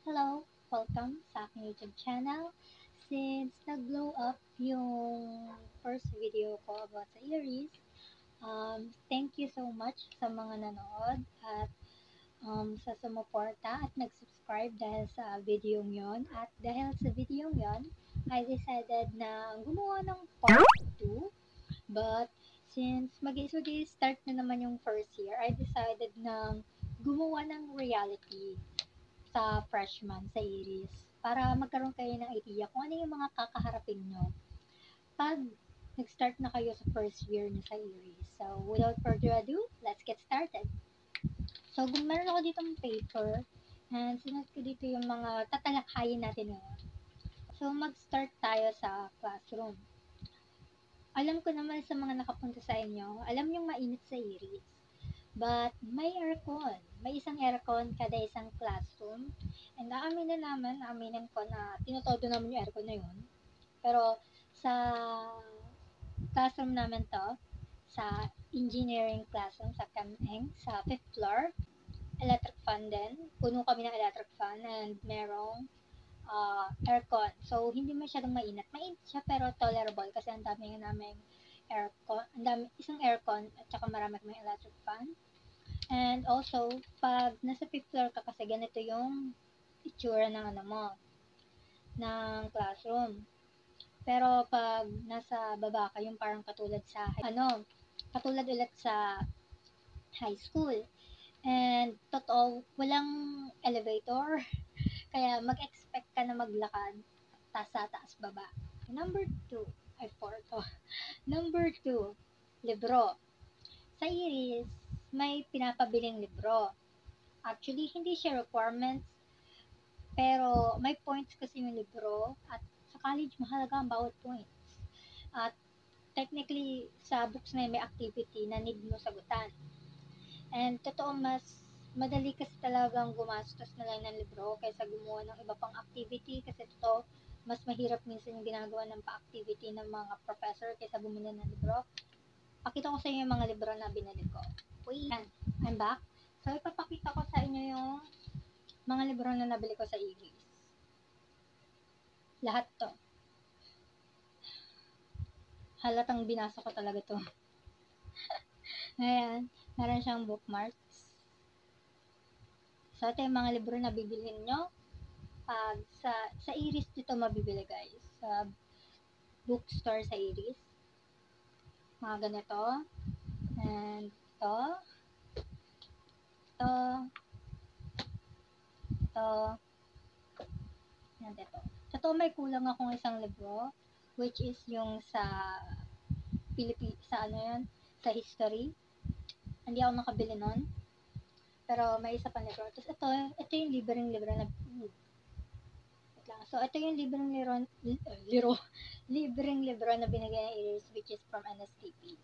Hello! Welcome sa aking YouTube channel. Since nag-blow up yung first video ko about sa Aries, thank you so much sa mga nanood at sa sumuporta at nag-subscribe dahil sa video yon. At dahil sa video yon, I decided na gumawa ng part 2. But since mag-start na naman yung first year, I decided na gumawa ng reality sa freshman sa Aries para magkaroon kayo ng idea kung ano yung mga kakaharapin nyo pag nag-start na kayo sa first year nyo sa Aries. So, without further ado, let's get started. So, kung meron ako ditong paper, and sinuot ko dito yung mga tatalakayin natin ngayon. So, mag-start tayo sa classroom. Alam ko naman sa mga nakapunta sa inyo, alam yung mainit sa Aries. But may aircon. May isang aircon kada isang classroom. And aminin ko na tinutodo naman yung aircon na yun. Pero sa classroom namin to, sa engineering classroom, sa CAMEng, sa 5th floor, electric fan din. Puno kami ng electric fan and merong aircon. So, hindi masyadong mainit. Mainit siya pero tolerable kasi ang dami nga namin aircon. Isang aircon at saka marami kaming electric fan. And also, pag nasa 5th floor ka kasi ganito yung itsura ng ng classroom. Pero pag nasa baba ka, yung parang katulad sa, katulad ulit sa high school. And totoo, walang elevator. Kaya mag-expect ka na maglakad taas baba. Number 2, ay 4 to. Number 2, libro. Sa Iris, may pinapabiling libro. Actually, hindi siya requirements, pero may points kasi yung libro at sa college mahalaga ang bawat points. At technically, sa books na may activity na need mo sagutan. And totoo, mas madali kasi talagang gumastos na lang ng libro kaysa gumawa ng iba pang activity kasi totoo, mas mahirap minsan yung ginagawa ng pa-activity ng mga professor kaysa bumili ng libro. Pakita ko sa inyo yung mga libro na binili ko. Wait, I'm back. So, ipapakita ko sa inyo yung mga libro na nabili ko sa Iris. Lahat to. Halatang binasa ko talaga to. Ayan, meron siyang bookmarks. So, ito yung mga libro na bibilhin nyo. Sa Iris dito mabibili guys. Sa bookstore sa Iris. Mga ganito. And ito. Ito. And ito. Ito may kulang akong isang libro. Which is yung sa sa history. Hindi ako nakabili nun. Pero may isa pang libro. Tapos ito yung libreng libro na So, ito yung libreng libro na binigay ng Iris, which is from NSTP.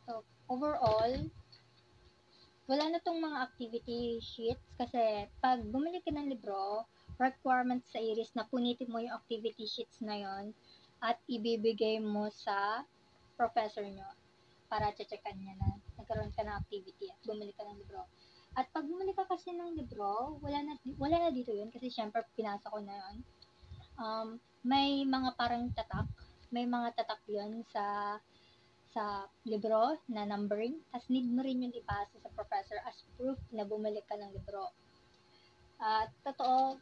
So, overall, wala na tong mga activity sheets kasi pag bumili ka ng libro, requirements sa Iris na punitin mo yung activity sheets na yon at ibibigay mo sa professor nyo para checkan niya na nagkaroon ka ng activity at bumili ka ng libro. At pag bumili ka kasi ng libro, wala na dito yun kasi syempre pinasa ko na yun. May mga parang tatak. May mga tatak yun sa libro na numbering. Tapos need mo rin yung ipasa sa professor as proof na bumalik ka ng libro. At totoo,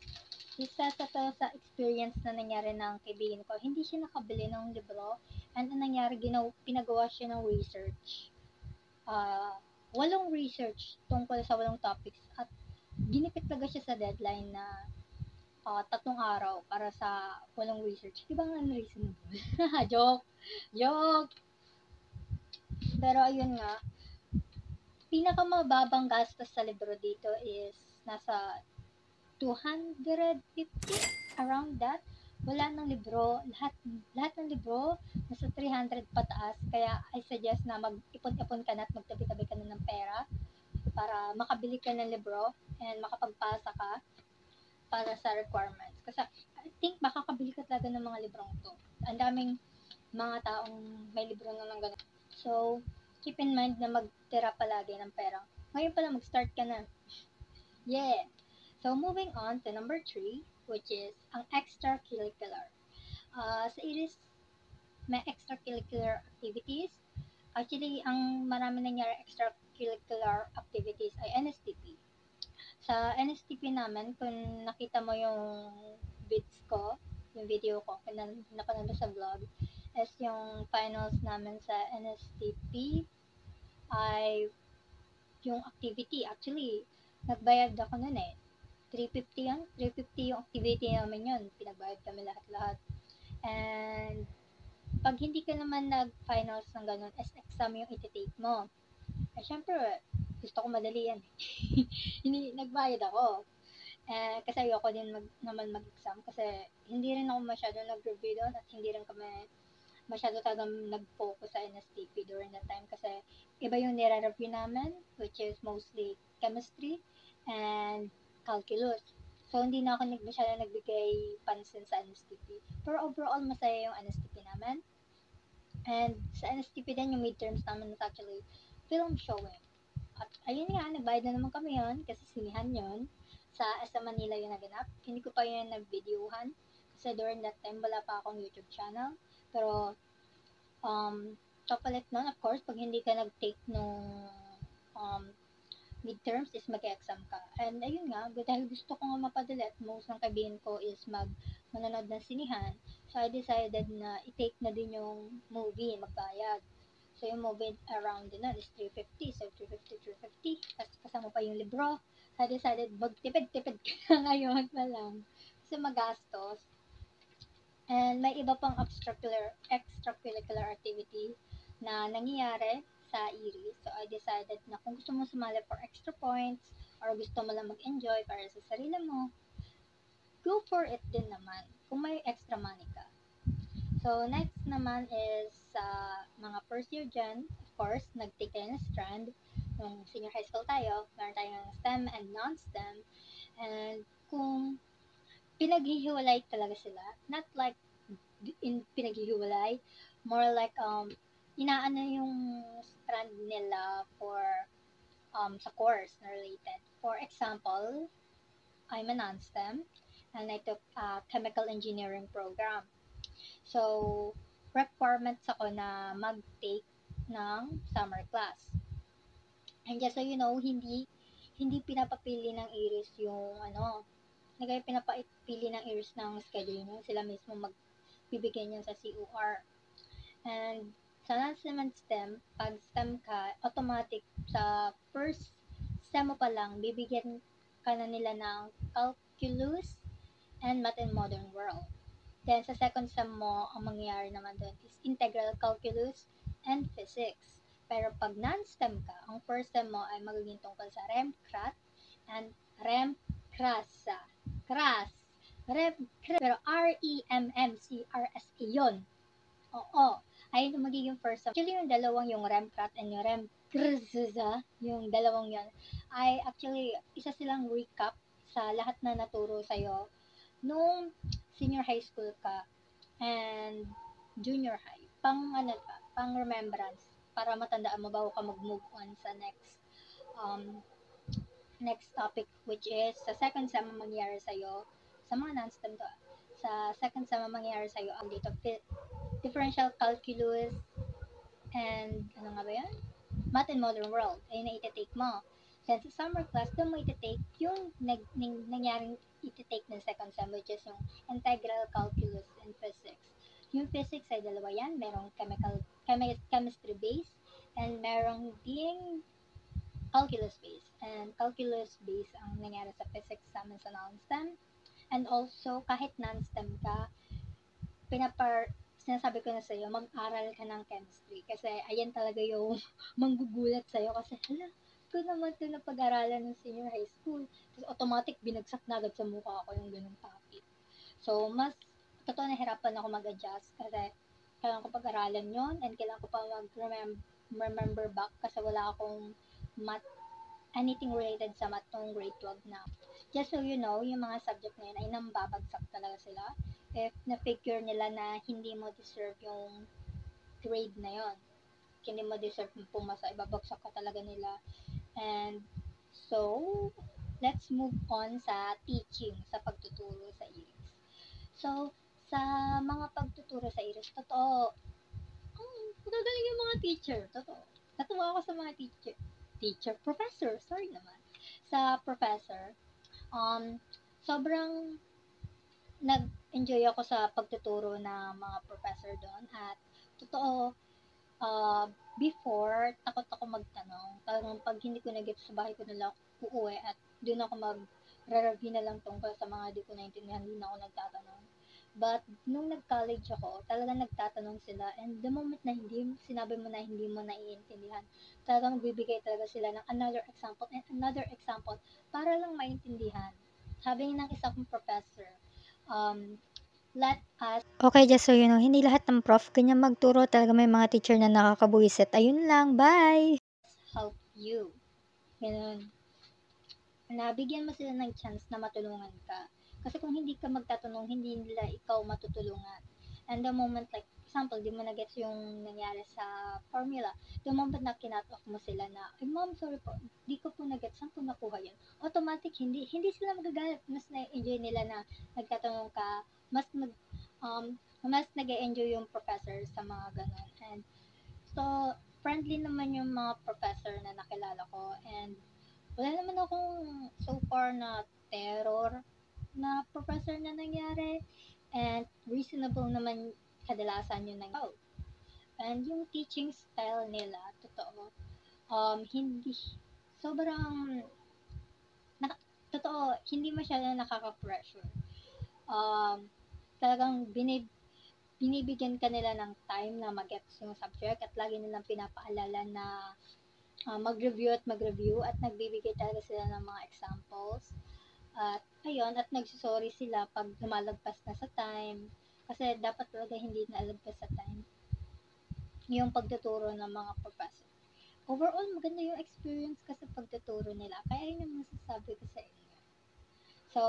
isa sa to sa experience na nangyari ng kaibigan ko. Hindi siya nakabili ng libro. And ang nangyari, pinagawa siya ng research. Walong research tungkol sa walong topics. At ginipit talaga siya sa deadline na 3 araw para sa walang research. Di ba nga unreasonable? Joke! Joke! Pero ayun nga, pinakamababang gastos sa libro dito is nasa 250, around that. Wala ng libro, lahat ng libro nasa 300 pataas, kaya I suggest na mag-ipon-ipon ka na at magtabi-tabi ka na ng pera para makabili ka ng libro and makapagpasa ka para sa requirements. Kasi I think makakabili ka talaga ng mga librong to. Ang daming mga taong may libro na ng ganun. So, keep in mind na magtira palagi ng pera. Ngayon pala mag-start ka na. Yeah! So, moving on to number 3, which is ang extracurricular. Sa IRIS, may extracurricular activities. Actually, ang marami nangyari extracurricular activities ay NSTP. Sa NSTP namin, kung nakita mo yung vids ko, yung video ko, kung napanood mo sa vlog, is yung finals namin sa NSTP ay yung activity. Actually, nagbayad ako nun eh. 350 yan. 350 yung activity namin yun. Pinagbayad kami lahat-lahat. And pag hindi ka naman nag-finals ng ganun, exam yung iti-take mo. Eh, syempre, gusto ko madali yan. Hindi, nagbayad ako. Kasi ayoko din naman mag-exam kasi hindi rin ako masyado nag-review doon at hindi rin kami masyado talagang nag-focus sa NSTP during that time kasi iba yung nire-review namin, which is mostly chemistry and calculus. So, hindi na ako masyado nagbigay pansin sa NSTP. Pero overall, masaya yung NSTP namin. And sa NSTP din, yung midterms namin is actually film showing. At ayun nga, nagbayad na naman kami yun kasi sinihan yun. Sa SM Manila yung naganap. Hindi ko pa yun nag-videohan kasi during that time wala pa akong YouTube channel. Pero kapalit nun, of course, pag hindi ka nag-take nung midterms is mag-exam ka. And ayun nga, dahil gusto ko nga mapadali at most ng kaibigan ko is manonood ng sinihan, so I decided na i-take na din yung movie, magbayad. So yung movie around din nun is 350. So 350. Tapos kasama pa yung libro. So I decided, magtipid-tipid ka ngayon na lang. Kasi magastos. And may iba pang extracurricular activity na nangyayari sa IRIS. So I decided na kung gusto mo sumali for extra points or gusto mo lang mag-enjoy para sa sarili mo, go for it din naman kung may extra money ka. So next naman is mga first year dyan, of course, nag-take tayo ng strand. Nung senior high school tayo, meron tayong STEM and non-STEM. And kung pinaghihiwalay talaga sila, not like pinaghihiwalay, more like inaano yung strand nila for sa course na related. For example, I'm a non-STEM and I took a chemical engineering program. So, requirements ako na mag-take ng summer class. And just so you know, hindi pinapapili ng IRIS yung hindi pinapapili ng IRIS ng schedule nyo. Sila mismo magbibigay niyan sa COR. And sa non-STEM and STEM, pag STEM ka, automatic sa first STEM mo pa lang, bibigyan ka na nila ng calculus and math and modern world. Then, sa second STEM mo, ang mangyayari naman doon is integral calculus and physics. Pero pag non-STEM ka, ang first STEM mo ay magiging tungkol sa REM-CRAT and REM-CRASA. Pero REMMCRSA yun. Oo. Ayun yung magiging first STEM. Actually, yung dalawang, yung REM-CRAT and yung REM-CRASA, yung dalawang yan, ay actually, isa silang recap sa lahat na naturo sa'yo nung senior high school ka and junior high. Pang remembrance para matandaan mo bago ka mag-move on sa next topic, which is sa second sem mangyayari sa'yo sa mga non-STEM to. Sa second sem mangyayari sa'yo ang dito differential calculus and ano nga ba yan? Math and modern world. Ayun na iti-take mo. Then sa summer class, doon mo iti-take yung nangyaring iti-take ng second sem, which is yung integral calculus and physics. Yung physics ay dalawa yan. Merong chemistry base and merong ding calculus base. And calculus base ang nangyari sa physics namin sa non-STEM. And also, kahit non-STEM ka, sinasabi ko na sa'yo, mag-aral ka ng chemistry. Kasi ayan talaga yung manggugulat sa'yo. Kasi, ito naman ito na pag-aralan ng senior high school. Tapos automatic, binagsak na agad sa mukha ko yung ganung topic. So, totoo nahirapan ako mag-adjust kasi kailangan ko pag-aralan yon and kailangan ko pa mag-remember back kasi wala akong anything related sa math nung grade 12 na. Just so you know, yung mga subject na yun ay nambabagsak talaga sila if na-figure nila na hindi mo deserve yung grade na yon. Hindi mo deserve pumasa, ibabagsak ka talaga nila. And so, let's move on sa teaching, sa pagtuturo sa IRIS. So, sa mga pagtuturo sa IRIS, totoo, magagaling yung mga teacher, totoo. Natuwa ako sa mga professor, sorry naman. Sa professor, sobrang nag-enjoy ako sa pagtuturo ng mga professor doon at totoo, before, takot ako magtanong. Talagang pag hindi ko na-get sa bahay ko na lang uuwi at doon ako mag-review na lang tungkol sa mga di ko naintindihan, hindi na ako nagtatanong. But, nung nag-college ako, talagang nagtatanong sila and the moment na sinabi mo na hindi mo naiintindihan, talagang bibigay talaga sila ng another example and another example para lang maintindihan. Sabi ng isa kong professor, let us Okay, just so you know, hindi lahat ng prof ganyan magturo. Talaga may mga teacher na nakakabuwisit. Ayun lang, bye! help you. Ganun. Nabigyan mo sila ng chance na matulungan ka. Kasi kung hindi ka magtatanong, hindi nila ikaw matutulungan. And the moment, like, example, di mo na-gets yung nangyari sa formula, the moment na kinat off mo sila na, ay ma'am, sorry po, di ko po na-gets, saan po nakuha yun? Automatic, hindi sila magagalit. Mas na-enjoy nila na nagtatanong ka, mas nag-enjoy yung professor sa mga ganun. And so, friendly naman yung mga professor na nakilala ko. And wala naman akong so far na terror na professor na nangyari. And reasonable naman kadalasan yun nangyari. And yung teaching style nila, totoo, hindi, sobrang, totoo, hindi masyadong nakaka-pressure. Talagang binibigyan ka nila ng time na mag-gets yung subject at lagi nilang pinapaalala na mag-review at nagbibigay talaga sila ng mga examples. At ayun, at nagsusorry sila pag lumalagpas na sa time. Kasi dapat talaga hindi nalagpas sa time yung pagtuturo ng mga professor. Overall, maganda yung experience ka sa pagtuturo nila. Kaya yun yung masasabi ko sa inyo. So,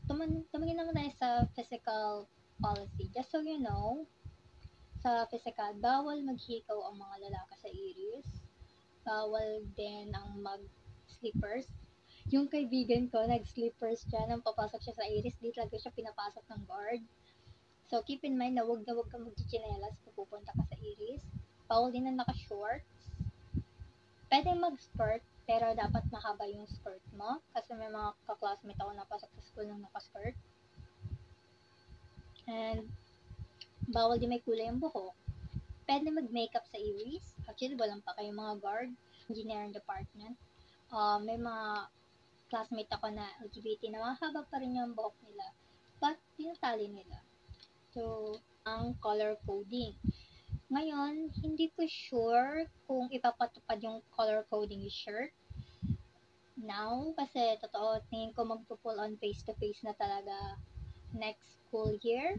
tumingin naman tayo sa physical policy. Just so you know, sa physical, bawal maghikaw ang mga lalaki sa IRIS. Bawal din ang mag-slippers. Yung kaibigan ko, nag-slippers siya nang papasok siya sa IRIS, di talaga siya pinapasok ng guard. So, keep in mind na wag ka mag-chinelas kung pupunta ka sa IRIS. Bawal din na naka-shorts. Pwede mag-skirt, pero dapat mahaba yung skirt mo. Kasi may mga ka-classmate ako napasok sa school ng naka-skirt. And, bawal din may kulay yung buhok. Pwede mag-makeup sa IRIS. Actually, walang pa kayong mga guard. Engineering department. May mga classmate ako na LGBT na mahaba pa rin yung buhok nila. But, tinatali nila. So, ang color coding. Ngayon, hindi ko sure kung ipapatupad yung color coding shirt now kasi totoo, tingin ko magpo-full on face-to-face na talaga next school year.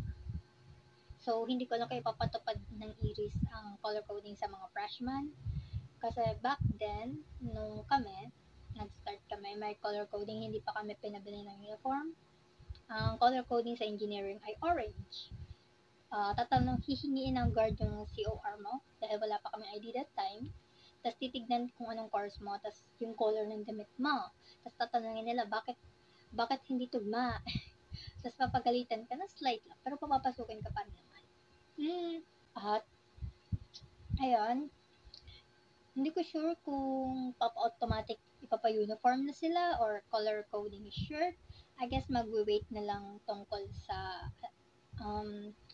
So, hindi ko lang kayo ipapatupad ng IRIS ang color coding sa mga freshmen. Kasi back then, nung nag-start kami, may color coding, hindi pa kami pinabili ng uniform. Ang color coding sa engineering ay orange. Hihingiin ng guard yung COR mo dahil wala pa kami ID that time. Tapos titignan kung anong course mo, tapos yung color ng damit mo. Tapos tatanungin nila, bakit hindi tugma? Tapos papagalitan ka na slight lang, pero papapasukin ka pa rin naman. At, ayun, hindi ko sure kung automatic ipapa-uniform na sila or color coding shirt. I guess magwe-wait na lang tungkol sa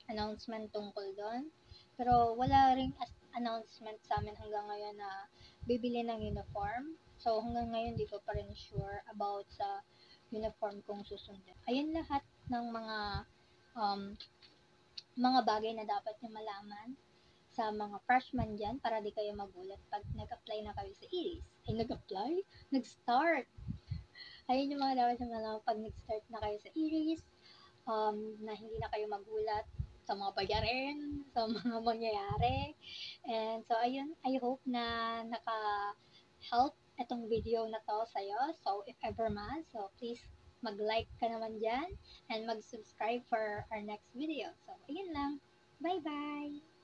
announcement tungkol doon. Pero wala ring announcement sa amin hanggang ngayon na bibili ng uniform. So hanggang ngayon di ko pa rin sure about sa uniform kung susundin. Ayun lahat ng mga bagay na dapat nyo malaman sa mga freshmen dyan para di kayo magulat pag nag-apply na kayo sa IRIS. Ay, nag-apply? Nag-start! Ayun yung mga dapat nyo malaman pag nag-start na kayo sa IRIS, na hindi na kayo magulat sa mga bayarin, sa mga mangyayari. And so, ayun, I hope na naka-help itong video na to sa'yo. So, if ever man, so please mag-like ka naman dyan and mag-subscribe for our next video. So, ayun lang. Bye-bye!